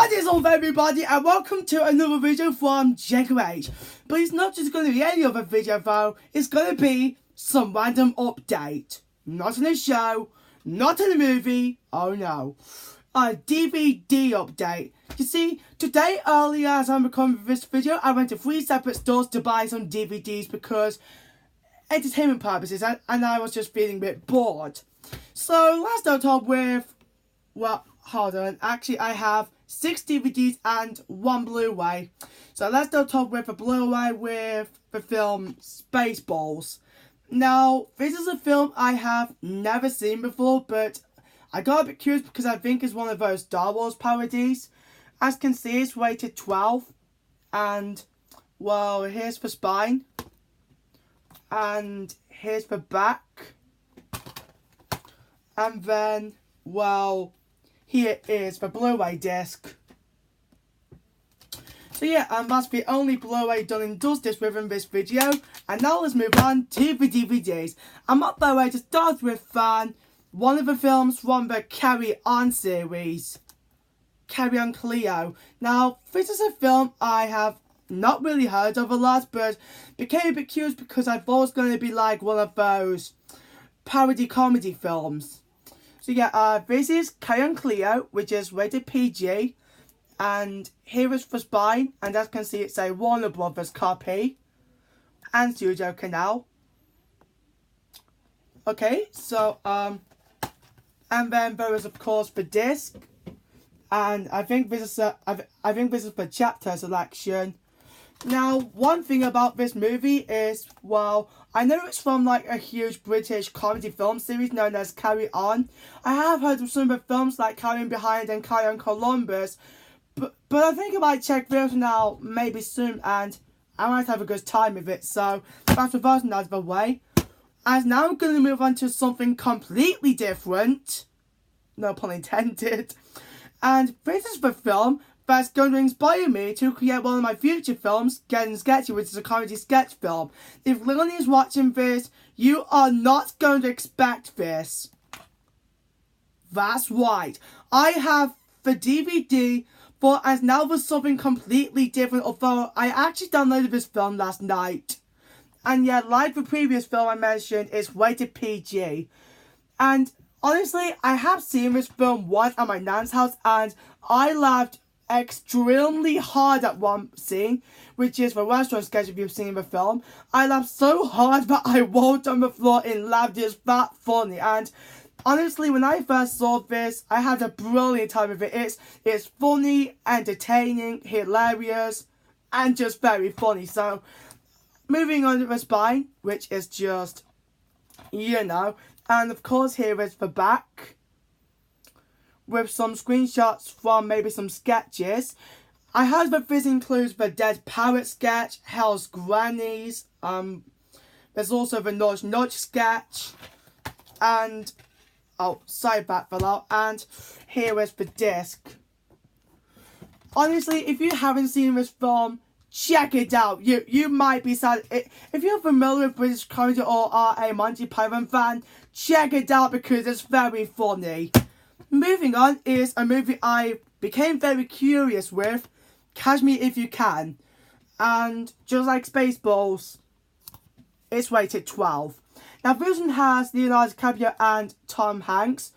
What is up, everybody, and welcome to another video from Jacob H. But it's not just going to be any other video though, it's going to be some random update. Not in a show, not in a movie, oh no. A DVD update. You see, today earlier as I'm recording this video, I went to 3 separate stores to buy some DVDs because entertainment purposes and I was just feeling a bit bored. So let's start off with, well, hold on, actually I have 6 DVDs and 1 Blu-ray. So let's start off with a Blu-ray with the film Spaceballs. Now, this is a film I have never seen before, but I got a bit curious because I think it's one of those Star Wars parodies. As you can see, it's rated 12. And, well, here's the spine. And here's the back. And then, well, here is the Blu-ray disc. So yeah, and that's the only Blu-ray done and justice within this video. And now let's move on to the DVDs. I'm up by the way to start with one of the films from the Carry On series. Carry On Cleo. Now, this is a film I have not really heard of a lot, but became a bit curious because I thought it was going to be like one of those parody comedy films. So yeah, this is Carry On Cleo, which is rated PG. And here is the spine, and as you can see it's a Warner Brothers copy. And Studio Canal. Okay, so, and then there is of course the disc. And I think this is I think this is the chapter selection. Now, one thing about this movie is, well, I know it's from like a huge British comedy film series known as Carry On. I have heard of some of the films like Carry On Behind and Carry On Columbus, but I think I might check this now maybe soon and I might have a good time with it. So that's the first out of the way. And now I'm going to move on to something completely different. No pun intended. And this is the film that's going to inspire me to create one of my future films, Getting Sketchy, which is a comedy sketch film. If Lily is watching this, you are not going to expect this. That's right. I have the DVD, but as now for something completely different, although I actually downloaded this film last night. And yet, like the previous film I mentioned, it's rated PG. And honestly, I have seen this film once at my nan's house and I laughed extremely hard at one scene, which is the restaurant sketch if you've seen the film. I laughed so hard that I rolled on the floor and laughed. It's that funny. And honestly, when I first saw this, I had a brilliant time with it. It's funny, entertaining, hilarious, and just very funny. So, moving on to the spine, which is just, you know, and of course here is the back, with some screenshots from maybe some sketches. I heard that this includes the Dead Parrot sketch, Hell's Grannies, there's also the Nudge Nudge sketch, and, oh, sorry about that, and here is the disc. Honestly, if you haven't seen this film, check it out. You might be sad. If you're familiar with British comedy or are a Monty Python fan, check it out because it's very funny. Moving on is a movie I became very curious with, Catch Me If You Can. And just like Spaceballs, it's rated 12. Now this one has Leonardo DiCaprio and Tom Hanks.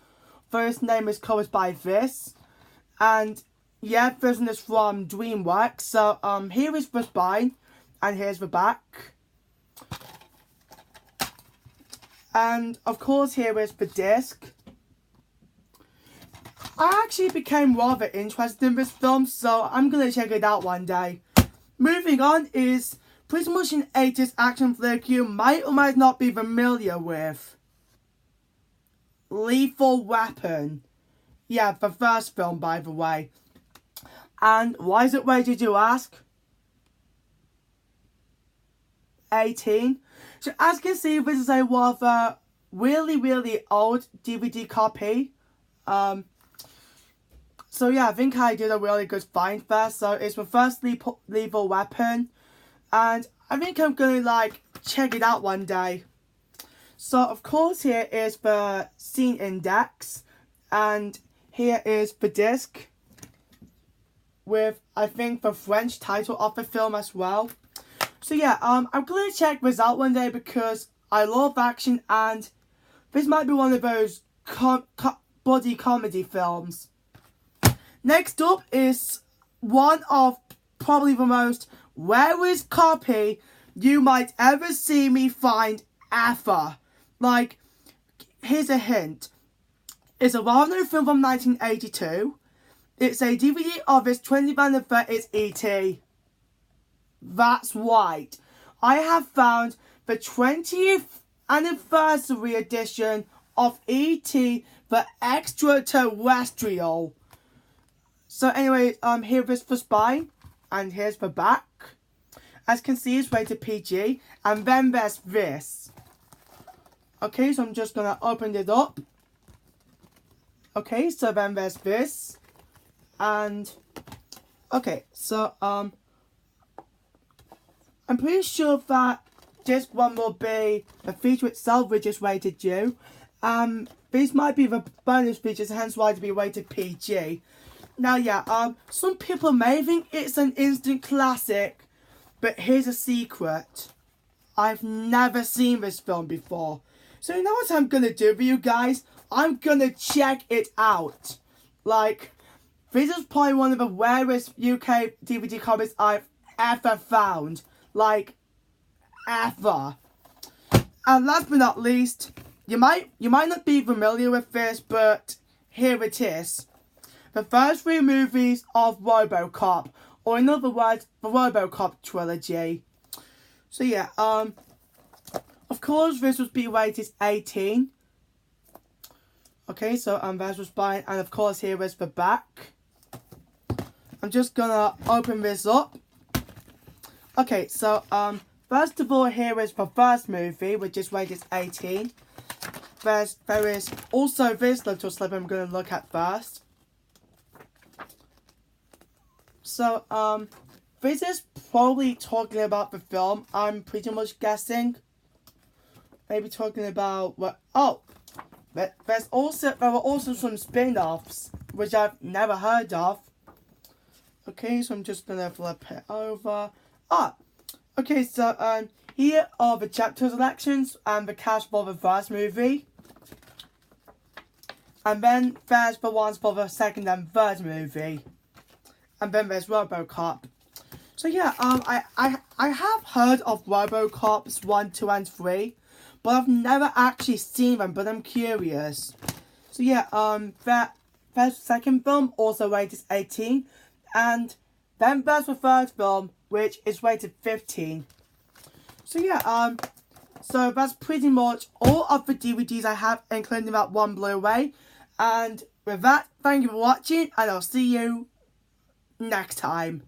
First name is covered by this. And yeah, this one is from DreamWorks. So here is the spine and here's the back. And of course here is the disc. I actually became rather interested in this film, so I'm going to check it out one day. Moving on is pretty much an 80s action flick you might or might not be familiar with. Lethal Weapon. Yeah, the first film, by the way. And why is it rated, you ask? 18. So as you can see, this is a rather really old DVD copy. So yeah, I think I did a really good find there. So it's the first Lethal Weapon. And I think I'm gonna like check it out one day. So of course here is the scene index. And here is the disc. with, I think, the French title of the film as well. So yeah, I'm gonna check this out one day because I love action and this might be one of those buddy comedy films. Next up is one of probably the most rarest copy you might ever see me find ever. Like, here's a hint. It's a well-known film from 1982. It's a DVD of its 20th anniversary. It's E.T. That's right. I have found the 20th anniversary edition of E.T. the Extraterrestrial. So anyway, here is the spine, and here's the back. As you can see, it's rated PG, and then there's this. Okay, so I'm just gonna open it up. Okay, so then there's this, and okay, so I'm pretty sure that this one will be the feature itself, which is rated U. These might be the bonus features, hence why to be rated PG. Now, yeah, some people may think it's an instant classic, but here's a secret. I've never seen this film before. So you know what I'm gonna do for you guys? I'm gonna check it out. Like, this is probably one of the rarest UK DVD copies I've ever found. Like, ever. And last but not least, you might not be familiar with this, but here it is. The first 3 movies of RoboCop, or in other words, the RoboCop trilogy. So yeah, of course this was be rated 18. Okay, so that was fine, and of course here is the back. I'm just gonna open this up. Okay, so first of all, here is the first movie, which is rated 18. There is also this little slip I'm gonna look at first. So, this is probably talking about the film, I'm pretty much guessing. Maybe talking about what, there were also some spin-offs, which I've never heard of. Okay, so I'm just gonna flip it over. Okay, so, here are the chapter selections and the cast for the first movie. And then there's the ones for the second and third movie. And then there's RoboCop. So yeah, I have heard of RoboCops 1, 2, and 3, but I've never actually seen them, but I'm curious. So yeah, that second film also rated 18, and then there's the third film, which is rated 15. So yeah, so that's pretty much all of the DVDs I have, including that one Blu-ray. And with that, thank you for watching, and I'll see you next time.